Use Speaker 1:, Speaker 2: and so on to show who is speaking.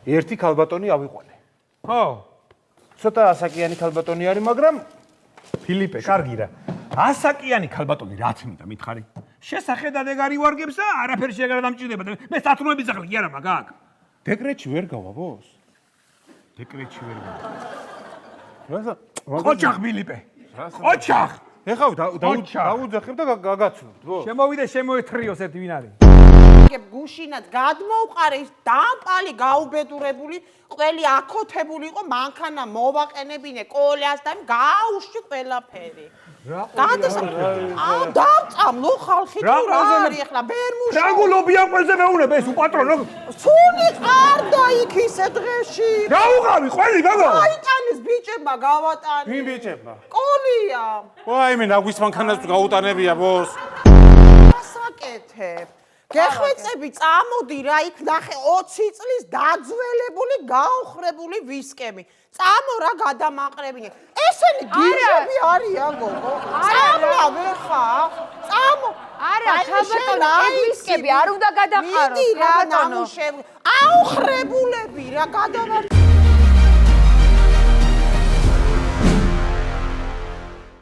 Speaker 1: ერთი ქალბატონი ავიყვანე.
Speaker 2: ხო,
Speaker 1: ცოტა ასაკიანი ქალბატონი არის, მაგრამ
Speaker 2: ფილიპე, კარგი რა. ასაკიანი ქალბატონი რაც მინდა მითხარი. შესახედად ეგ არის ვარგებს და არაფერი შეგარა დამჭირდება. მე სათნოების ახლა კი არა მაგ აქ.
Speaker 1: დეკრეტში ვერ გავა, ბოს.
Speaker 2: დეკრეტში ვერ გავა.
Speaker 1: რასა?
Speaker 2: ოჩახ ფილიპე. ოჩახ.
Speaker 1: ეხავ დაუძახებ და გაგაცნობთ, ბოს.
Speaker 2: შემოვიდე შემოეთრიოს ერთი ვინ არის.
Speaker 3: გუშინად გადმოვყარე ის დამპალი გაუბედურებული, ყველი აკოთებული იყო, მანქანა მოვაყენებინე კოლას და გაუშვი ყველაფერი. დავწამლო ხალხი თუ რა არის ახლა ბერმუში.
Speaker 2: რა გულობია ყველზე მეუნებ ეს უპატრონო.
Speaker 3: სული ყარდა იქ ისე დღეში.
Speaker 2: რა უყავი ყველი გაგა?
Speaker 3: აიტანის ბიჭებმა გავატანი.
Speaker 1: ვინ ბიჭებმა?
Speaker 3: კოლია.
Speaker 1: ვაიმე, ნაგვის მანქანას გაუტანებია, ბოს.
Speaker 3: ასაკეთებ. გეხვეწები წამოდი რა იქ ნახე 20 წლის დაძველებული გაუხრებული ვისკები. წამო რა გადამაყრებინე. ესენი გიჟები არიან გოგო. წამო ხა. წამო.
Speaker 4: არა, ქალბატონო, ეს ვისკები არ უნდა გადაყარო.
Speaker 3: მიდი რა ნამუშევი. აუხრებულები რა გადავარ